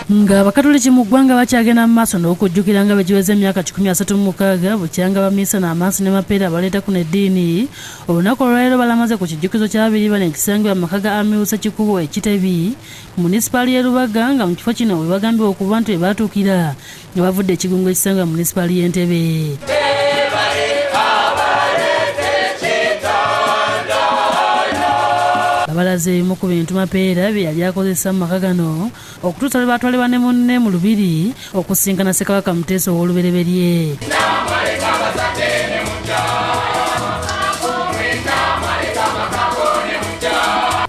nga abakatoliki mu ggwanga bakyagenda mu maaso n'okujjukira nga begiweza emyaka 136 bukyanga bamiisa n'amaaso ne mapeera abaleetako n'eddiini. Olunaku olwaleero balamaze ku kijjukizo kya 24 ekisangibwa mu maka ga Amirusa Kikubo Ekitebi mu munisipaali y'e Lubaga, nga mu kifo kino we bagambye okuba nti we baatuukira nga bavudde ekigungo ekisangibwa mu munisipaali y'Entebbe. Balaze ebimu ku bintu Mapeera bye yali akozesa mu maka gano okutuusa lwe baatwalibwa ne munne mu Lubiri okusinkana Ssekabaka Muteesa ow'Olubereberye.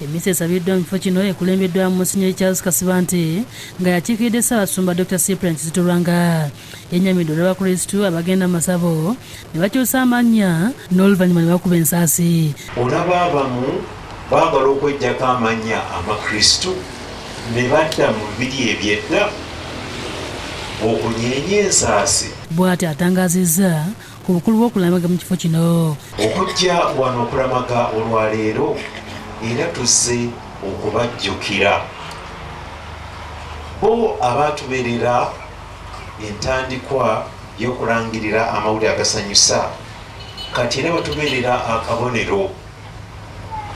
Emisa esabiddwa mu kifo kino ekulembeddwa Monsignor Charles Kasibante nga yakiikiridde Ssaabasumba Dr. Cyprian Kizito-Lwanga. Yennyamidde olw'Abakristu abagenda mu masabo ne bakyusa amannya n'oluvannyuma ne bakuba ensaasi. Olaba abamu baagala okweggyako amannya Amakristu ne badda mu bibiri ebyedda okunyeenya ensaasi. Bw'ati atangazizza ku bukulu bw'okulamaga mu kifo kino. Okujja wano okulamaga olwaleero era tuzze okubajjukira bo abaatubeerera entandikwa y'okulangirira amawulire agasanyusa, kati era batubeerera akabonero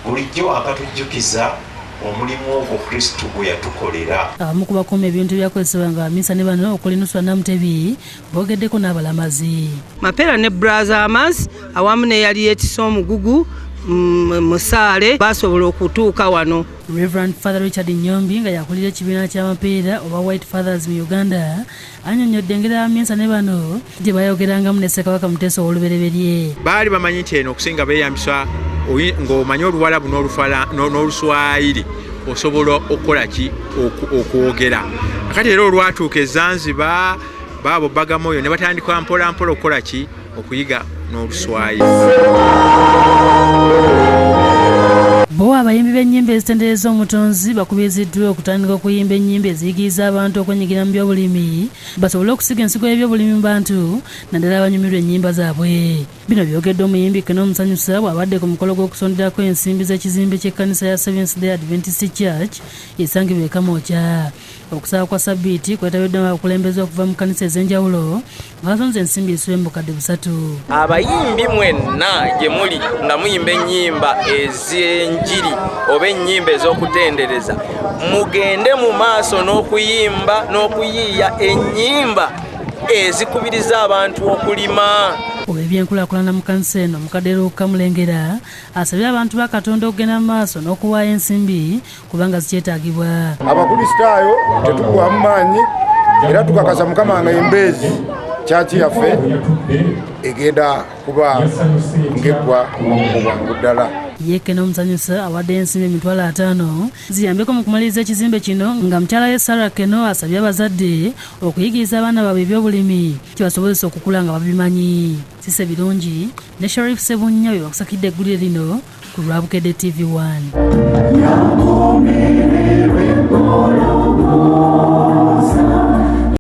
bulijjo akatujjukiza omulimu ogwo Kristo gwe yatukolera. Abamu ku bakuuma ebintu ebyakozesebwa nga bamiisa ne bano okulinuswa Namutebi boogeddeko n'abalamazi. Mapeera ne Brother Amos awamu n'eyali yeetisse omugugu Musaale basobola okutuuka wano. Reverend Father Richard Nyombi nga yakulira ekibiina kya Mapeera oba White Fathers mu Uganda annyonnyodde engeri abamiisa ne bano gye bayogerangamu ne Ssekabaka Muteesa ow'Olubereberye. Baali bamanyi nti eno okusinga beeyambisa ng'omanyi Oluwalabu n'Oluswayiri osobola okukola ki okwogera. Kati era olwatuuka e Zanzibar baabo Bagamoyo ne batandika mpola mpola okukola ki okuyiga n'Oluswayiri. Bo abayimbi b'ennyimba ezitendereza omutonzi bakubiriziddwa okutandika okuyimba ennyimba eziyigiriza abantu okwenyigira mu byobulimi basobole okusiga ensigo y'ebyobulimi mu bantu naddala abanyumirwa ennyimba zaabwe. Bino byogedde omuyimbi Keno Musanyusa bw'abadde ku mukolo gw'okusonderako ensimbi z'ekizimbe ky'ekkanisa ya Seventh Day Adventist Church esangibwa e Kamwokya. Okusaba kwa Sabbiiti kwetabiddwamu abakulembeze okuva mu kkanisa ez'enjawulo basonze ensimbi ezisuba mu bukadde 3. Abayimbi mwenna gye muli nga muyimba ennyimba ez'enjiri oba ennyimba ez'okutendereza mugende mu maaso n'okuyimba n'okuyiiya ennyimba ezikubiriza abantu okulima. Olw'ebyenkulaakulana mu kkanisa eno Mukadde Luuka Mulengera asabye abantu ba Katonda okugenda mu maaso n'okuwaayo ensimbi kubanga zikyetaagibwa. Abakristaayo tetuggwaamu maanyi era tukakasa Mukama nga embeezi kyaki yaffe egenda kuba ng'eggwa mu bwangu ddala. Ye Keno Musanyusa awadde ensimbi emitwalo 5 ziyambeko mu kumaliriza ekizimbe kino nga mukyala ye Sarah Keno asabye abazadde okuyigiriza abaana baabwe ebyobulimi kibasobozesa okukula nga babimanyi. Sise Birungi ne Sharif Sebunya bwe bakusakidde eggulire lino ku Lwabukedde TV1.